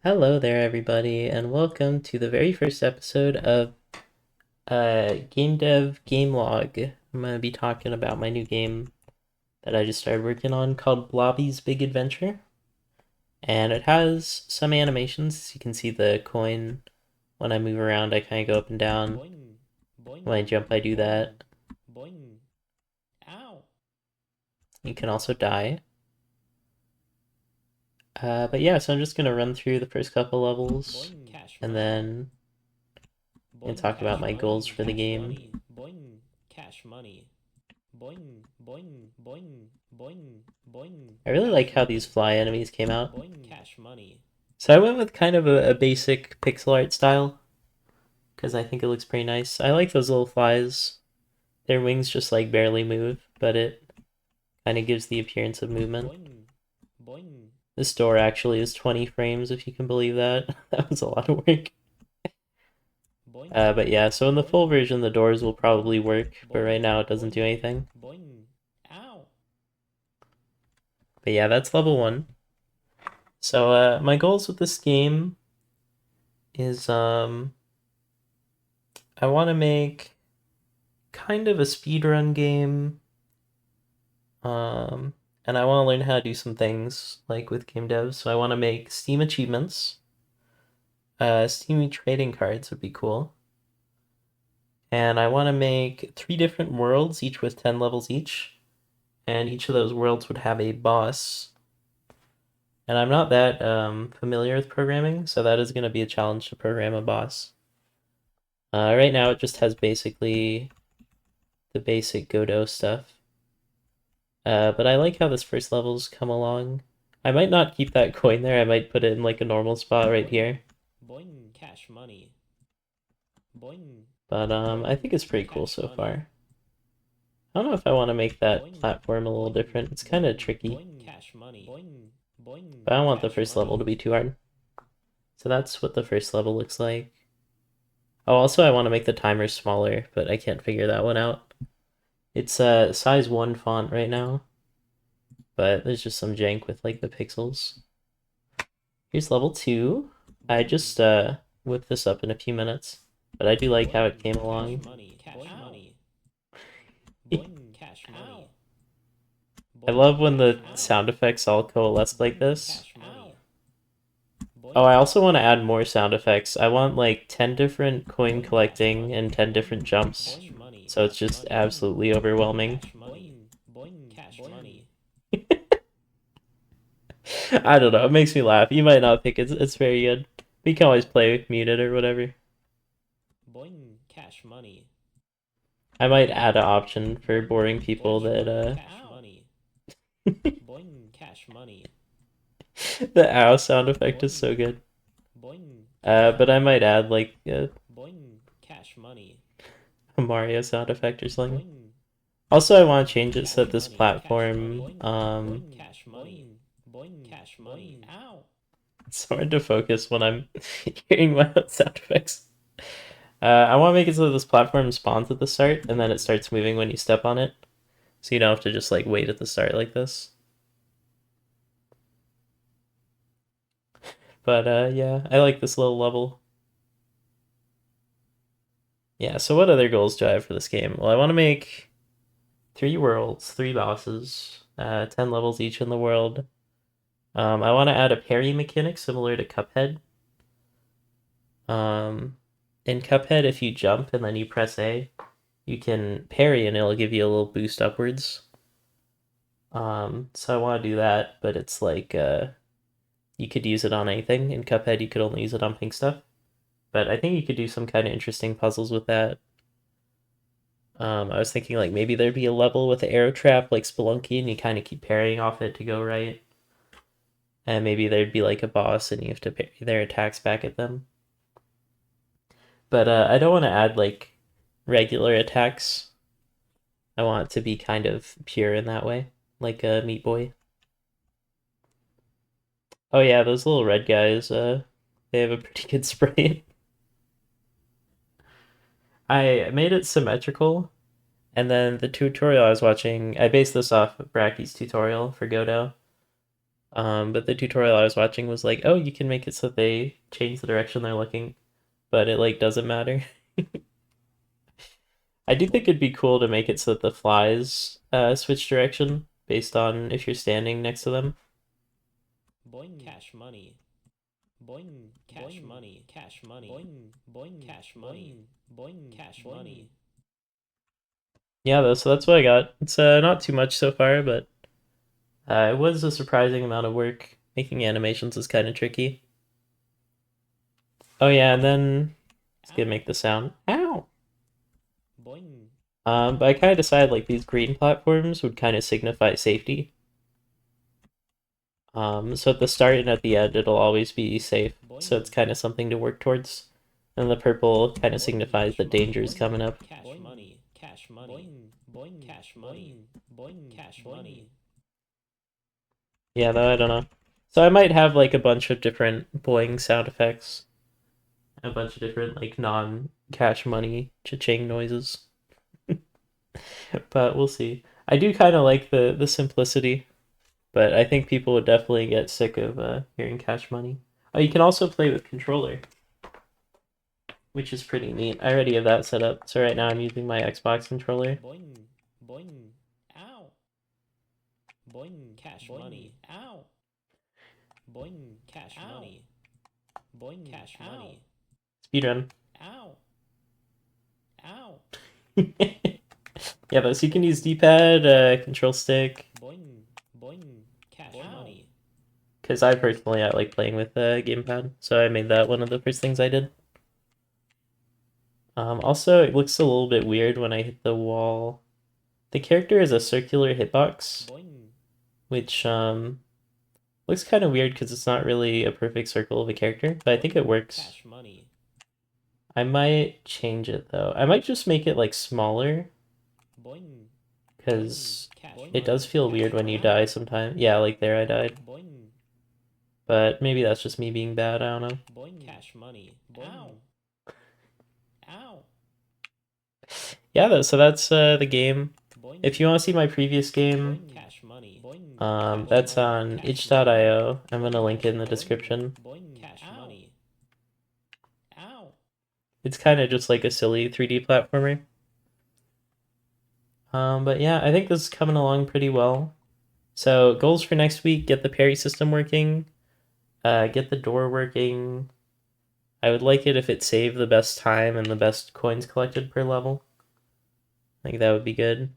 Hello there, everybody, and welcome to the very first episode of Game Dev Game Log. I'm going to be talking about my new game that I just started working on called Blobby's Big Adventure. And it has some animations. As you can see the coin. When I move around, I kind of go up and down. Boing, boing, When I jump, I do that. boing. Ow. You can also die. But yeah, so I'm just going to run through the first couple levels, Boing, cash and money. then Boing, talk about cash my money, goals for the cash game. money. Boing, cash money. Boing, boing, boing, boing, boing. I really cash like how money. these fly enemies came out. Boing, cash money. So I went with kind of a basic pixel art style because I think it looks pretty nice. I like those little flies. Their wings just like barely move, but it kind of gives the appearance of movement. Boing, boing. This door actually is 20 frames, if you can believe that. That was a lot of work. Boing. But yeah, so in the full version, the doors will probably work, but right Boing, now it doesn't do anything. Boing. Ow. But yeah, that's level 1. So my goals with this game is I want to make kind of a speedrun game. And I want to learn how to do some things like with game devs. So I want to make Steam achievements. Steam trading cards would be cool. And I want to make 3 different worlds, each with 10 levels each. And each of those worlds would have a boss. And I'm not that familiar with programming, so that is going to be a challenge to program a boss. Right now it just has basically the basic Godot stuff. But I like how this first level's come along. I might not keep that coin there. I might put it in like a normal spot right here. Boing, cash money. Boing. But I think it's pretty cool so far. I don't know if I want to make that platform a little different. It's kind of tricky. Cash money. Boing, boing. But I don't want the first level to be too hard. So that's what the first level looks like. Oh, also I want to make the timer smaller, but I can't figure that one out. It's size 1 font right now, but there's just some jank with like the pixels. Here's level 2. I just whipped this up in a few minutes, but I do like how it came along. I love when the sound effects all coalesce like this. Oh, I also want to add more sound effects. I want like 10 different coin collecting and 10 different jumps, so it's just absolutely overwhelming. I don't know, it makes me laugh. You might not think it's very good. We can always play muted or whatever. Boing, cash money. I might add an option for boring people that Boing, cash money. the ow sound effect is so good. But I might add like Boing, cash money. a Mario sound effect or something. Also, I want to change it so that this platform Ow. it's hard to focus when I'm hearing my own sound effects. I want to make it so that this platform spawns at the start and then it starts moving when you step on it, so you don't have to just like wait at the start like this. But yeah, I like this little level. Yeah, so what other goals do I have for this game? Well, I want to make 3 worlds, 3 bosses, 10 levels each in the world. I want to add a parry mechanic similar to Cuphead. In Cuphead, if you jump and then you press A, you can parry and it'll give you a little boost upwards. So I want to do that, but it's like you could use it on anything. In Cuphead, you could only use it on pink stuff. But I think you could do some kind of interesting puzzles with that. I was thinking like maybe there'd be a level with an arrow trap like Spelunky and you kind of keep parrying off it to go right. And maybe there'd be like a boss and you have to parry their attacks back at them. But I don't want to add like regular attacks. I want it to be kind of pure in that way, like a Meat Boy. Oh yeah, those little red guys, they have a pretty good spray. I made it symmetrical, and then the tutorial I was watching, I based this off of Bracky's tutorial for Godot. But the tutorial I was watching was like, oh, you can make it so they change the direction they're looking, but it like doesn't matter. I do think it'd be cool to make it so that the flies switch direction based on if you're standing next to them. Boing. Cash money. Boing. Cash money. Cash money. Boing. Boing. Cash money. Boing. Cash money. Yeah, though, so that's what I got. It's not too much so far, but it was a surprising amount of work. Making animations is kind of tricky. Oh yeah, and then it's gonna make the sound. Ow! Boing. But I kind of decided like these green platforms would kind of signify safety. So at the start and at the end, it'll always be safe. So it's kind of something to work towards. And the purple kind of signifies that danger is coming up. Cash money. Cash money. Boing. Cash money. Boing. Cash money. Yeah, though, I don't know. So I might have like a bunch of different boing sound effects. A bunch of different like non-cash money cha-ching noises. But we'll see. I do kind of like the simplicity, but I think people would definitely get sick of hearing cash money. Oh, you can also play with controller, which is pretty neat. I already have that set up. So right now I'm using my Xbox controller. Boing. Boing. Ow. Boing. Cash money. Ow. Boing. Cash money. Boing. Cash money. Speedrun. Ow. Ow. Yeah, but so you can use D-pad, control stick. Boing. Boing. Cash money. Because I personally I like playing with a gamepad, so I made that one of the first things I did. Also, it looks a little bit weird when I hit the wall. The character is a circular hitbox, Boing. which looks kind of weird because it's not really a perfect circle of a character, but I think it works. Cash money. I might change it though. I might just make it like smaller Boing. because Cash it does feel weird when you die sometimes. Yeah, like there I died. Boing. But maybe that's just me being bad, I don't know. Boing. Cash money. Ow. Ow. Yeah, though, so that's the game. Boing. If you want to see my previous game, Boing. Cash money. Boing. that's on itch.io. I'm gonna link it in the description. Boing. Cash money. Ow. It's kind of just like a silly 3D platformer. But yeah, I think this is coming along pretty well. So goals for next week: get the parry system working, get the door working. I would like it if it saved the best time and the best coins collected per level. I think that would be good.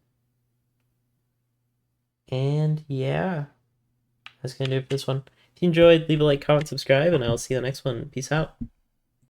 And yeah, that's gonna do it for this one. If you enjoyed, leave a like, comment, subscribe, and I'll see you on the next one. Peace out.